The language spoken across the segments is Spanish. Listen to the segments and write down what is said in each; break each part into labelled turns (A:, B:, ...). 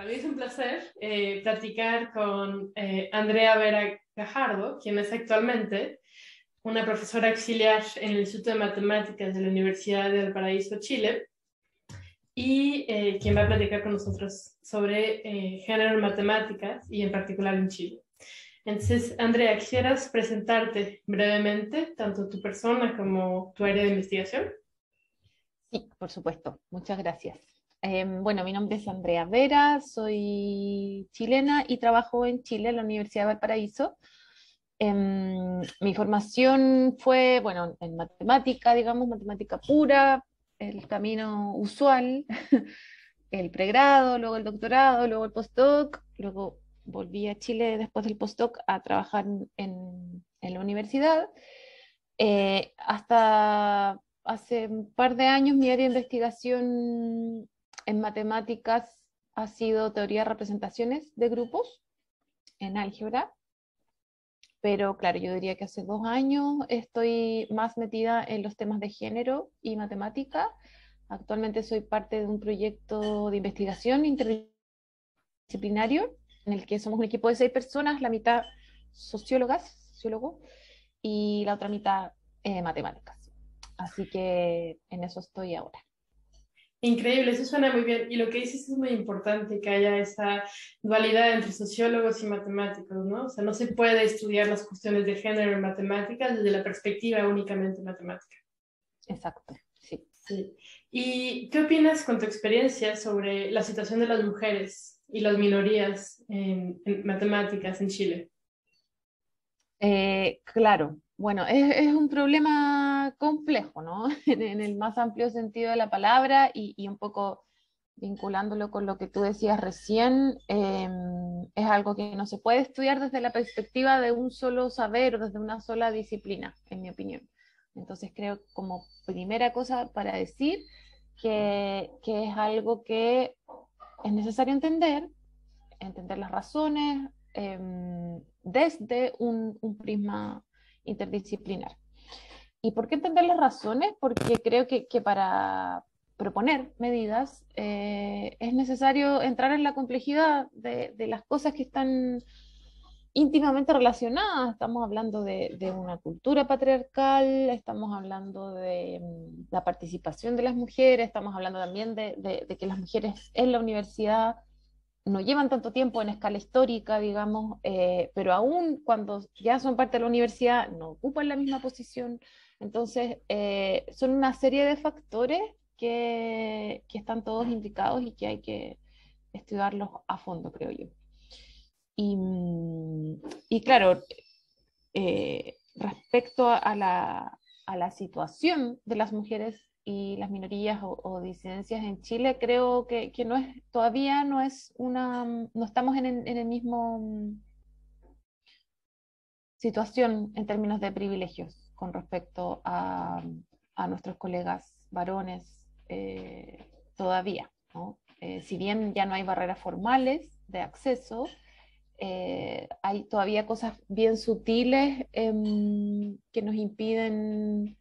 A: para mí es un placer platicar con Andrea Vera Gajardo, quien es actualmente una profesora auxiliar en el Instituto de Matemáticas de la Universidad de Valparaíso, Chile, y quien va a platicar con nosotros sobre género en matemáticas y en particular en Chile. Entonces, Andrea, ¿quisieras presentarte brevemente tanto tu persona como tu área de investigación?
B: Sí, por supuesto. Muchas gracias. Bueno, mi nombre es Andrea Vera, soy chilena y trabajo en Chile, en la Universidad de Valparaíso. Mi formación fue, bueno, en matemática, digamos, matemática pura, el camino usual, el pregrado, luego el doctorado, luego el postdoc, luego volví a Chile después del postdoc a trabajar en la universidad. Hasta hace un par de años mi área de investigación en matemáticas ha sido teoría de representaciones de grupos en álgebra, pero claro, yo diría que hace 2 años estoy más metida en los temas de género y matemática. Actualmente soy parte de un proyecto de investigación interdisciplinario en el que somos un equipo de 6 personas, la mitad sociólogos, y la otra mitad matemáticas. Así que en eso estoy ahora.
A: Increíble, eso suena muy bien. Y lo que dices es muy importante, que haya esa dualidad entre sociólogos y matemáticos, ¿no? O sea, no se puede estudiar las cuestiones de género en matemáticas desde la perspectiva únicamente matemática.
B: Exacto, sí.
A: Sí. ¿Y qué opinas con tu experiencia sobre la situación de las mujeres y las minorías en matemáticas en Chile?
B: Claro, bueno, es un problema complejo, ¿no? En el más amplio sentido de la palabra y un poco vinculándolo con lo que tú decías recién, es algo que no se puede estudiar desde la perspectiva de un solo saber o desde una sola disciplina, en mi opinión. Entonces creo como primera cosa para decir que es algo que es necesario entender las razones desde un prisma interdisciplinar. ¿Y por qué entender las razones? Porque creo que para proponer medidas es necesario entrar en la complejidad de las cosas que están íntimamente relacionadas. Estamos hablando de una cultura patriarcal, estamos hablando de la participación de las mujeres, estamos hablando también de que las mujeres en la universidad no llevan tanto tiempo en escala histórica, digamos, pero aún cuando ya son parte de la universidad no ocupan la misma posición. Entonces, son una serie de factores que están todos indicados y que hay que estudiarlos a fondo, creo yo. Y, y claro, respecto a la situación de las mujeres y las minorías o disidencias en Chile, creo que no es, todavía no es no estamos en el mismo situación en términos de privilegios con respecto a nuestros colegas varones todavía, ¿no? Si bien ya no hay barreras formales de acceso, hay todavía cosas bien sutiles que nos impiden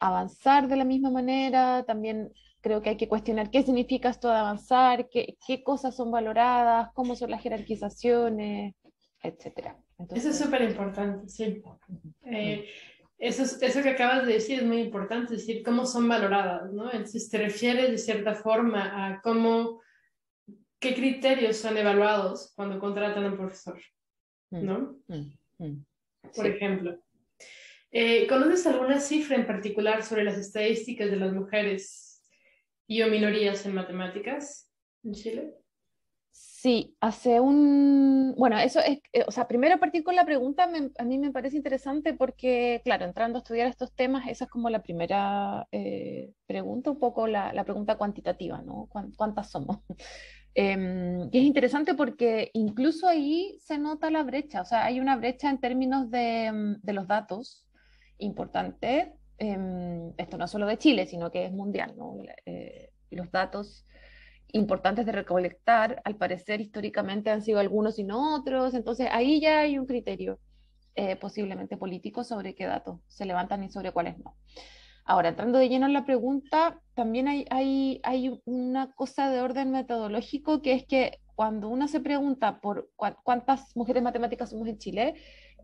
B: avanzar de la misma manera. También creo que hay que cuestionar qué significa esto de avanzar, qué cosas son valoradas, cómo son las jerarquizaciones, etcétera.
A: Eso es
B: Entonces,
A: súper importante, sí.
B: mm,
A: Eh, eso que acabas de decir es muy importante, es decir, cómo son valoradas, ¿no? Entonces te refieres de cierta forma a cómo, qué criterios son evaluados cuando contratan a un profesor,
B: mm,
A: ¿no?
B: mm, mm.
A: Por
B: Sí.
A: ejemplo, ¿conoces alguna cifra en particular sobre las estadísticas de las mujeres y o minorías en matemáticas en Chile?
B: Sí, bueno, eso es, o sea, primero partir con la pregunta, a mí me parece interesante porque, claro, entrando a estudiar estos temas, esa es como la primera pregunta, un poco la pregunta cuantitativa, ¿no? ¿Cuántas somos? Y es interesante porque incluso ahí se nota la brecha, o sea, hay una brecha en términos de los datos importante. Esto no es solo de Chile, sino que es mundial, ¿no? Los datos importantes de recolectar, al parecer históricamente han sido algunos y no otros, entonces ahí ya hay un criterio posiblemente político sobre qué datos se levantan y sobre cuáles no. Ahora, entrando de lleno en la pregunta, también hay una cosa de orden metodológico, que es que cuando uno se pregunta por cuántas mujeres matemáticas somos en Chile,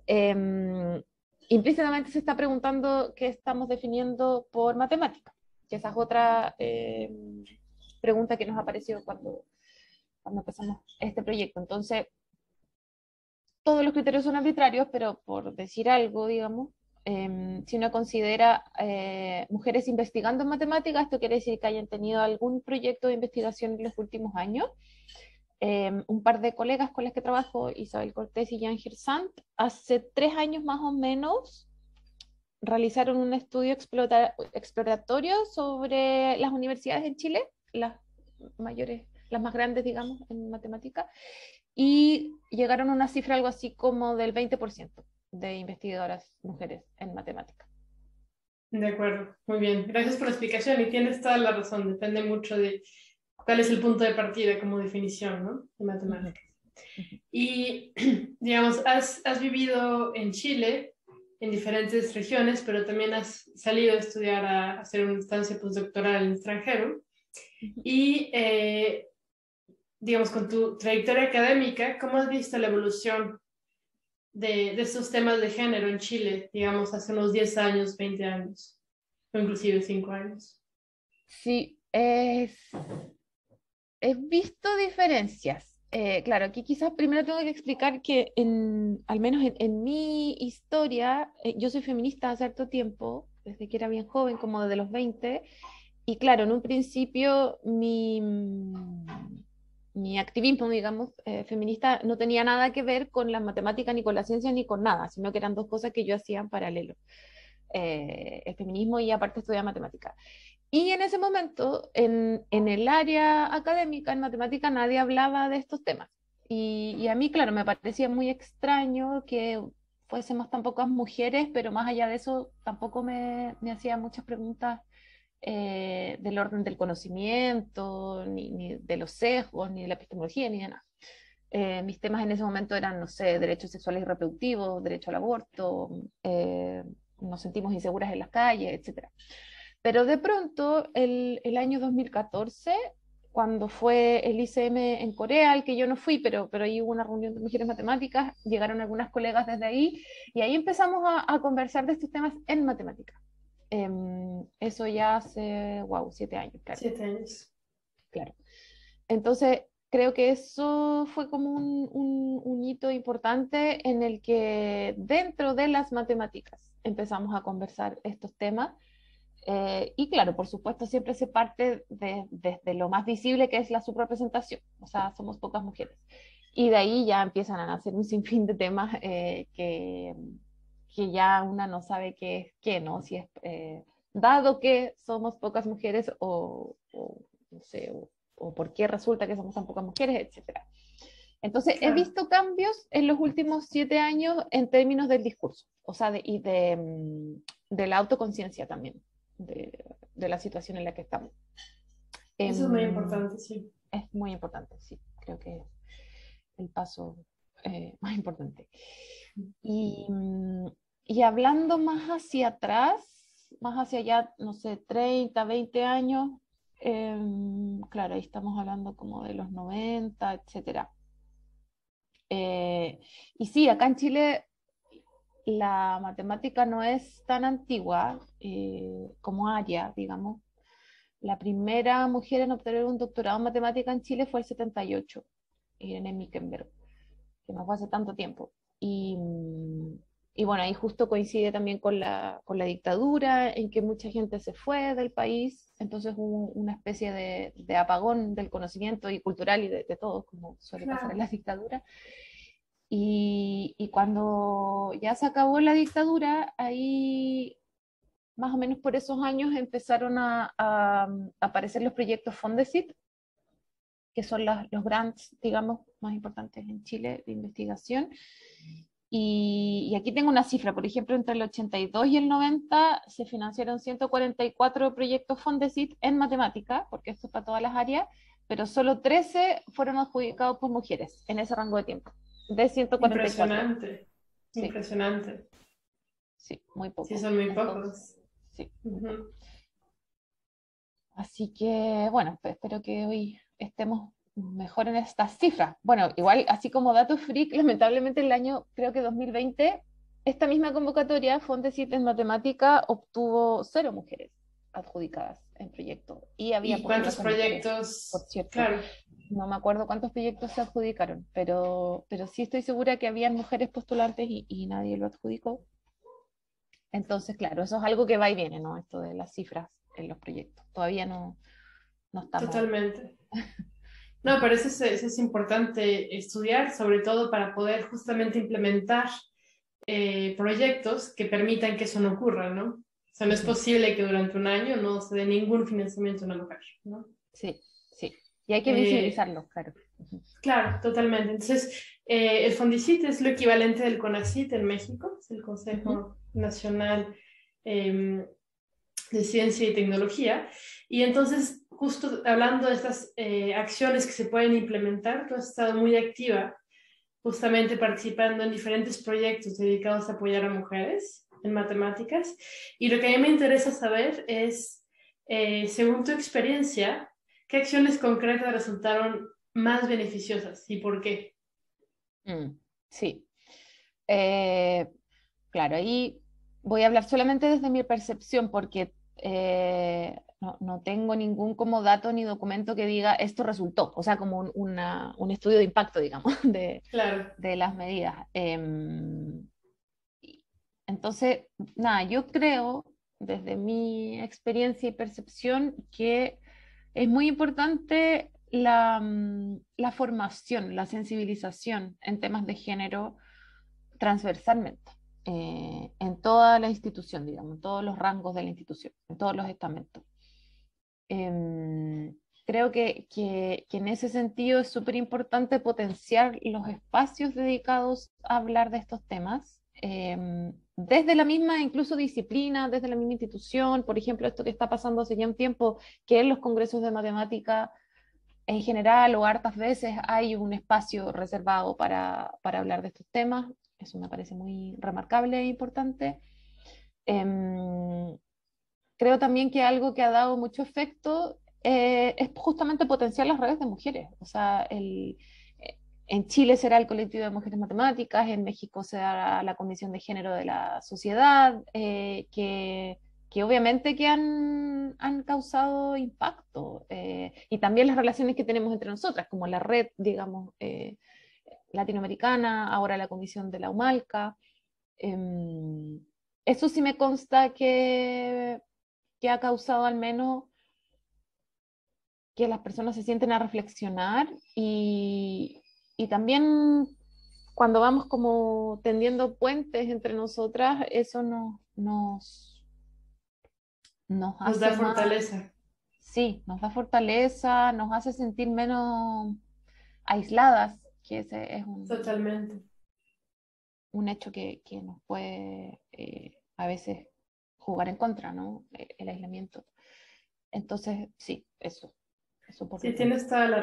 B: eh, implícitamente se está preguntando qué estamos definiendo por matemática, que esa es otra pregunta que nos apareció cuando empezamos este proyecto. Entonces, todos los criterios son arbitrarios, pero por decir algo, digamos, si uno considera mujeres investigando en matemáticas, esto quiere decir que hayan tenido algún proyecto de investigación en los últimos años. Un par de colegas con las que trabajo, Isabel Cortés y Jan Gersant, hace 3 años más o menos realizaron un estudio exploratorio sobre las universidades en Chile, las mayores, las más grandes, digamos, en matemática, y llegaron a una cifra algo así como del 20% de investigadoras mujeres en matemática.
A: De acuerdo, muy bien. Gracias por la explicación y tienes toda la razón. Depende mucho de cuál es el punto de partida como definición, ¿no? De matemáticas. Y, digamos, has vivido en Chile, en diferentes regiones, pero también has salido a estudiar, a hacer una estancia postdoctoral en el extranjero. Y, digamos, con tu trayectoria académica, ¿cómo has visto la evolución de estos temas de género en Chile, digamos, hace unos 10 años, 20 años, o inclusive 5 años?
B: Sí, he visto diferencias. Claro, aquí quizás primero tengo que explicar que al menos en mi historia, yo soy feminista hace cierto tiempo, desde que era bien joven, como desde los 20, y claro, en un principio mi activismo, digamos, feminista no tenía nada que ver con la matemática, ni con la ciencia, ni con nada, sino que eran dos cosas que yo hacía en paralelo. El feminismo y aparte estudiar matemática. Y en ese momento, en el área académica, en matemática, nadie hablaba de estos temas. Y a mí, claro, me parecía muy extraño que fuésemos tan pocas mujeres, pero más allá de eso, tampoco me hacía muchas preguntas del orden del conocimiento, ni de los sesgos, ni de la epistemología, ni de nada. Mis temas en ese momento eran, no sé, derechos sexuales y reproductivos, derecho al aborto, nos sentimos inseguras en las calles, etcétera. Pero de pronto, el año 2014, cuando fue el ICM en Corea, al que yo no fui, pero ahí hubo una reunión de mujeres matemáticas, llegaron algunas colegas desde ahí, y ahí empezamos a conversar de estos temas en matemáticas. Eso ya hace, wow, 7 años, claro.
A: 7 años.
B: Claro. Entonces, creo que eso fue como un hito importante en el que dentro de las matemáticas empezamos a conversar estos temas. Y claro, por supuesto, siempre se parte desde lo más visible, que es la subrepresentación, o sea, somos pocas mujeres. Y de ahí ya empiezan a nacer un sinfín de temas que ya una no sabe qué es qué, ¿no? Si es dado que somos pocas mujeres no sé, o por qué resulta que somos tan pocas mujeres, etcétera. Entonces, he visto cambios en los últimos 7 años en términos del discurso, o sea, de la autoconciencia también, de la situación en la que estamos.
A: Eso es muy importante, sí.
B: Es muy importante, sí, creo que es el paso más importante. Y hablando más hacia atrás, más hacia allá, no sé, 30, 20 años, claro, ahí estamos hablando como de los 90, etcétera. Y sí, acá en Chile la matemática no es tan antigua como área, digamos. La primera mujer en obtener un doctorado en matemática en Chile fue el 78, Irene Mickenberg, que no fue hace tanto tiempo. Y bueno, ahí justo coincide también con la dictadura, en que mucha gente se fue del país, entonces hubo una especie de apagón del conocimiento y cultural y de todo, como suele pasar en las dictaduras. Y cuando ya se acabó la dictadura, ahí más o menos por esos años empezaron a aparecer los proyectos Fondesit, que son los grants, digamos, más importantes en Chile de investigación. Y aquí tengo una cifra, por ejemplo, entre el 82 y el 90 se financiaron 144 proyectos Fondesit en matemática, porque esto es para todas las áreas, pero solo 13 fueron adjudicados por mujeres en ese rango de tiempo, de 144.
A: Impresionante,
B: Sí.
A: impresionante.
B: Sí, muy poco.
A: Sí, son muy pocos.
B: sí.
A: Ujú.
B: Así que, bueno, espero que hoy estemos mejor en estas cifras. Bueno, igual, así como dato freak, lamentablemente el año, creo que 2020, esta misma convocatoria, Fondesit en Matemática, obtuvo 0 mujeres adjudicadas en proyectos. Y había
A: ¿Y cuántos
B: postulaciones mujeres, por
A: proyectos?
B: cierto.
A: Claro,
B: No me acuerdo cuántos proyectos se adjudicaron, pero sí estoy segura que habían mujeres postulantes y nadie lo adjudicó. Entonces, claro, eso es algo que va y viene, ¿no? Esto de las cifras en los proyectos. Todavía no estamos.
A: totalmente. No, pero eso es importante estudiar, sobre todo para poder justamente implementar proyectos que permitan que eso no ocurra, ¿no? O sea, no es
B: Ujú.
A: posible que durante un año no se dé ningún financiamiento a una mujer, ¿no?
B: Sí, sí. Y hay que
A: Eh,
B: visibilizarlo, claro. Ujú.
A: claro, totalmente. Entonces, el Fondicit es lo equivalente del CONACYT en México, es el
B: Ujú.
A: Consejo Nacional eh, de Ciencia y Tecnología. Y entonces, justo hablando de estas acciones que se pueden implementar, tú has estado muy activa justamente participando en diferentes proyectos dedicados a apoyar a mujeres en matemáticas. Y lo que a mí me interesa saber es, según tu experiencia, ¿qué acciones concretas resultaron más beneficiosas y por qué?
B: Mm, sí. Eh, claro, ahí voy a hablar solamente desde mi percepción porque no tengo ningún como dato ni documento que diga esto resultó, o sea, como un estudio de impacto, digamos,
A: Claro,
B: de las medidas. Entonces, nada, yo creo, desde mi experiencia y percepción, que es muy importante la formación, la sensibilización en temas de género transversalmente, en toda la institución, digamos, en todos los rangos de la institución, en todos los estamentos. Creo que en ese sentido es súper importante potenciar los espacios dedicados a hablar de estos temas, desde la misma incluso disciplina, desde la misma institución, por ejemplo, esto que está pasando hace ya un tiempo, que en los congresos de matemática en general o hartas veces hay un espacio reservado para hablar de estos temas, eso me parece muy remarcable e importante. Em, Creo también que algo que ha dado mucho efecto es justamente potenciar las redes de mujeres. O sea, en Chile será el colectivo de mujeres matemáticas, en México será la Comisión de Género de la Sociedad, que obviamente que han causado impacto. Y también las relaciones que tenemos entre nosotras, como la red, digamos, latinoamericana, ahora la Comisión de la UMALCA. Em, Eso sí me consta que ha causado al menos que las personas se sienten a reflexionar y también cuando vamos como tendiendo puentes entre nosotras, eso nos
A: nos da
B: hace más,
A: fortaleza,
B: sí, nos da fortaleza, nos hace sentir menos aisladas, que ese es
A: totalmente.
B: un hecho que nos puede a veces jugar en contra, ¿no? El aislamiento. Entonces, sí, eso por
A: Sí,
B: mi parte.
A: tienes toda la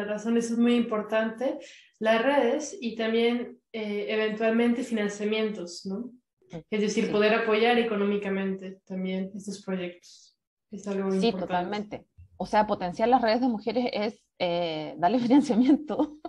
A: razón, eso es muy importante. Las redes y también eventualmente financiamientos, ¿no? Es decir,
B: Sí,
A: poder apoyar económicamente también estos proyectos. Es algo
B: sí,
A: importante.
B: totalmente. O sea, potenciar las redes de mujeres es darle financiamiento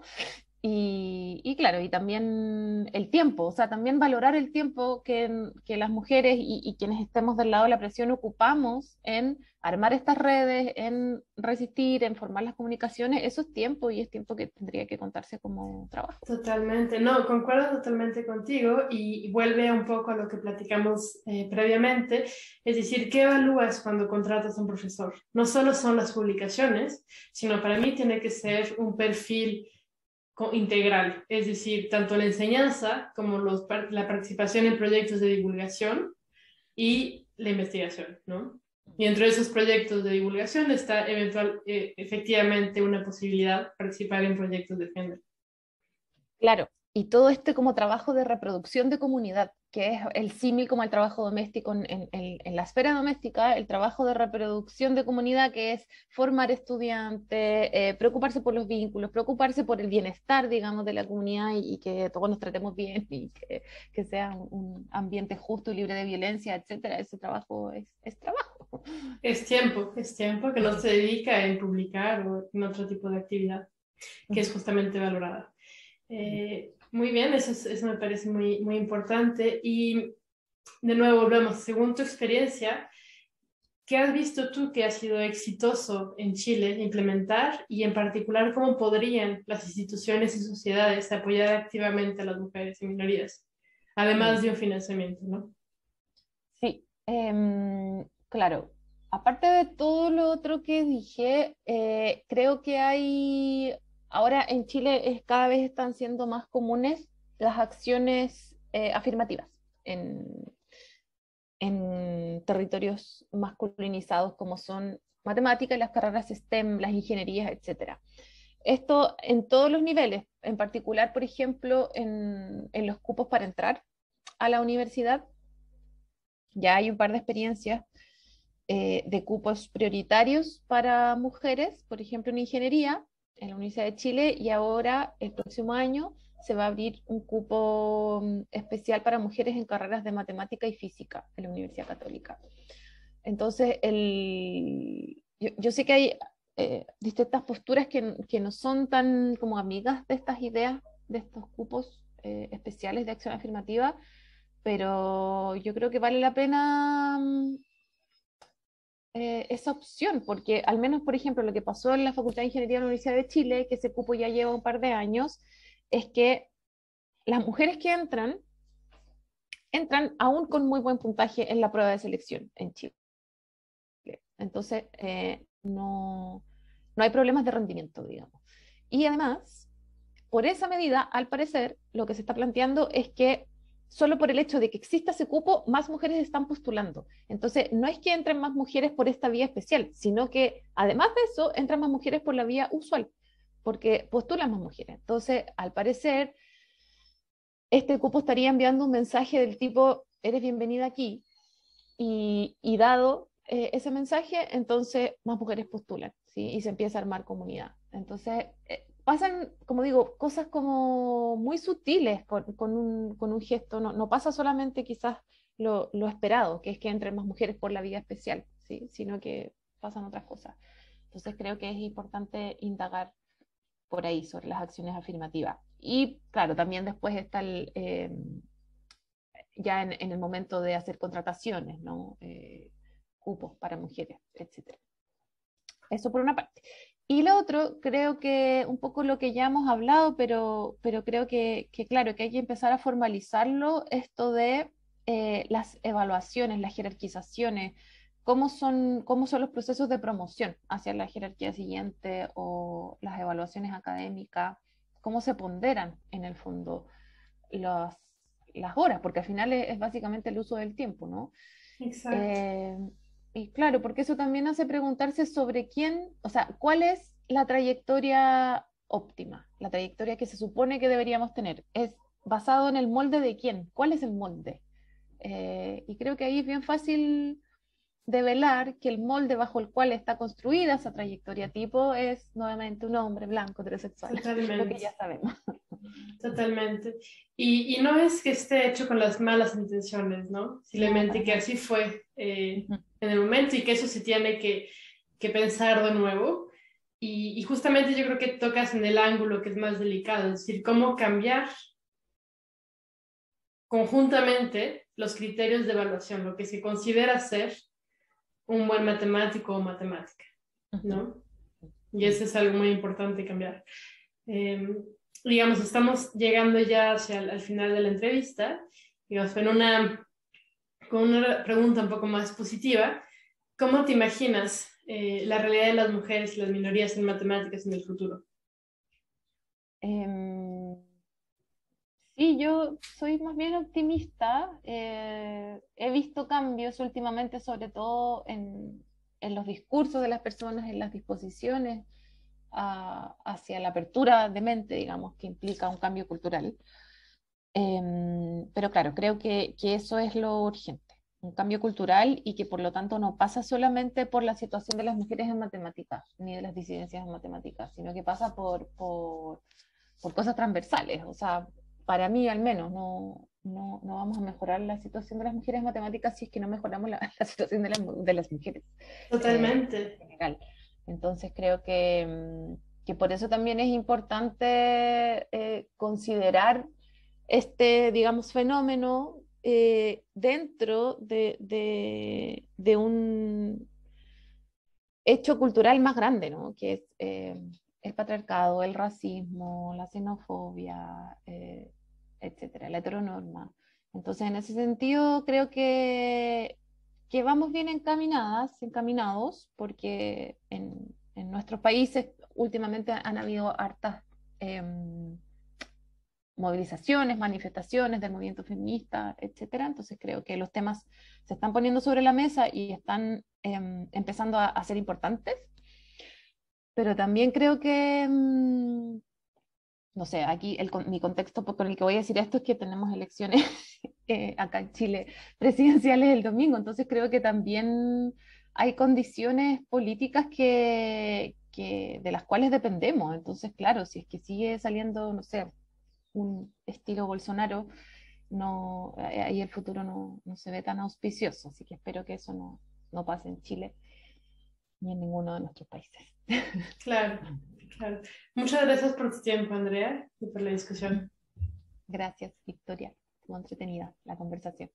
B: y claro, y también el tiempo, o sea, también valorar el tiempo que las mujeres y quienes estemos del lado de la presión ocupamos en armar estas redes, en resistir, en formar las comunicaciones, eso es tiempo y es tiempo que tendría que contarse como trabajo.
A: Totalmente, no, concuerdo totalmente contigo y vuelve un poco a lo que platicamos previamente, es decir, ¿qué evalúas cuando contratas a un profesor? No solo son las publicaciones, sino para mí tiene que ser un perfil integral, es decir, tanto la enseñanza como la participación en proyectos de divulgación y la investigación, ¿no? Y entre esos proyectos de divulgación está efectivamente una posibilidad de participar en proyectos de género.
B: Claro, y todo este como trabajo de reproducción de comunidad, que es el símil como el trabajo doméstico en la esfera doméstica, el trabajo de reproducción de comunidad, que es formar estudiantes, preocuparse por los vínculos, preocuparse por el bienestar, digamos, de la comunidad y que todos nos tratemos bien y que sea un ambiente justo y libre de violencia, etcétera. Ese trabajo es trabajo.
A: Es tiempo que no se dedica en publicar o en otro tipo de actividad que es justamente valorada. Muy bien, eso me parece muy, muy importante. Y de nuevo volvemos, según tu experiencia, ¿qué has visto tú que ha sido exitoso en Chile implementar y en particular cómo podrían las instituciones y sociedades apoyar activamente a las mujeres y minorías, además
B: Mm.
A: de un financiamiento, ¿no?
B: Sí, claro. Aparte de todo lo otro que dije, creo que hay, ahora en Chile cada vez están siendo más comunes las acciones afirmativas en, en territorios masculinizados como son matemáticas, las carreras STEM, las ingenierías, etcétera. Esto en todos los niveles, en particular, por ejemplo, en los cupos para entrar a la universidad. Ya hay un par de experiencias de cupos prioritarios para mujeres, por ejemplo, en ingeniería, en la Universidad de Chile, y ahora, el próximo año, se va a abrir un cupo especial para mujeres en carreras de matemática y física en la Universidad Católica. Entonces, yo sé que hay distintas posturas que no son tan como amigas de estas ideas, de estos cupos especiales de acción afirmativa, pero yo creo que vale la pena esa opción, porque al menos, por ejemplo, lo que pasó en la Facultad de Ingeniería de la Universidad de Chile, que ese cupo ya lleva un par de años, es que las mujeres que entran aún con muy buen puntaje en la prueba de selección en Chile. Entonces, no hay problemas de rendimiento, digamos. Y además, por esa medida, al parecer, lo que se está planteando es que solo por el hecho de que exista ese cupo, más mujeres están postulando. Entonces, no es que entren más mujeres por esta vía especial, sino que además de eso, entran más mujeres por la vía usual, porque postulan más mujeres. Entonces, al parecer, este cupo estaría enviando un mensaje del tipo, eres bienvenida aquí, y dado ese mensaje, entonces más mujeres postulan, ¿sí? Y se empieza a armar comunidad. Entonces, pasan, como digo, cosas como muy sutiles con un gesto, no pasa solamente quizás lo esperado, que es que entren más mujeres por la vía especial, ¿sí? Sino que pasan otras cosas. Entonces creo que es importante indagar por ahí sobre las acciones afirmativas. Y claro, también después está ya en el momento de hacer contrataciones, ¿no? Cupos para mujeres, etcétera. Eso por una parte. Y lo otro, creo que un poco lo que ya hemos hablado, pero creo que claro, que hay que empezar a formalizarlo, esto de las evaluaciones, las jerarquizaciones, cómo son los procesos de promoción hacia la jerarquía siguiente o las evaluaciones académicas, cómo se ponderan en el fondo las, las horas, porque al final es básicamente el uso del tiempo, ¿no?
A: Exacto.
B: Eh, y claro, porque eso también hace preguntarse sobre quién, o sea, cuál es la trayectoria óptima, la trayectoria que se supone que deberíamos tener. ¿Es basado en el molde de quién? ¿Cuál es el molde? Y creo que ahí es bien fácil develar que el molde bajo el cual está construida esa trayectoria tipo es nuevamente un hombre blanco heterosexual, lo que
A: Totalmente,
B: ya sabemos.
A: totalmente. Y no es que esté hecho con las malas intenciones, ¿no?
B: No,
A: Simplemente
B: para
A: que
B: nada.
A: así fue
B: Ujú.
A: en el momento y que eso se tiene que pensar de nuevo. Y justamente yo creo que tocas en el ángulo que es más delicado, es decir, cómo cambiar conjuntamente los criterios de evaluación, lo que se considera ser un buen matemático o matemática,
B: Ujú.
A: ¿no? Y
B: Mm.
A: eso es algo muy importante cambiar. Eh, digamos, estamos llegando ya hacia al final de la entrevista, digamos, con una pregunta un poco más positiva. ¿Cómo te imaginas la realidad de las mujeres y las minorías en matemáticas en el futuro?
B: Em, Sí, yo soy más bien optimista. He visto cambios últimamente, sobre todo en los discursos de las personas, en las disposiciones. hacia la apertura de mente, digamos, que implica un cambio cultural. Pero claro, creo que eso es lo urgente, un cambio cultural y que por lo tanto no pasa solamente por la situación de las mujeres en matemáticas, ni de las disidencias en matemáticas, sino que pasa por cosas transversales. O sea, para mí al menos no vamos a mejorar la situación de las mujeres en matemáticas si es que no mejoramos la situación de las mujeres
A: Totalmente.
B: en general. Entonces creo que por eso también es importante considerar este, digamos, fenómeno dentro de un hecho cultural más grande, ¿no? Que es el patriarcado, el racismo, la xenofobia, etcétera, la heteronorma. Entonces, en ese sentido, creo que vamos bien encaminados, porque en nuestros países últimamente han habido hartas movilizaciones, manifestaciones del movimiento feminista, etcétera. Entonces creo que los temas se están poniendo sobre la mesa y están empezando a ser importantes, pero también creo que, no sé, aquí mi contexto con el que voy a decir esto es que tenemos elecciones acá en Chile presidenciales el domingo, entonces creo que también hay condiciones políticas de las cuales dependemos. Entonces, claro, si es que sigue saliendo, no sé, un estilo Bolsonaro, no, ahí el futuro no se ve tan auspicioso, así que espero que eso no pase en Chile ni en ninguno de nuestros países.
A: Claro, claro. Muchas gracias por tu tiempo, Andrea, y por la discusión.
B: Gracias, Victoria. Estuvo entretenida la conversación.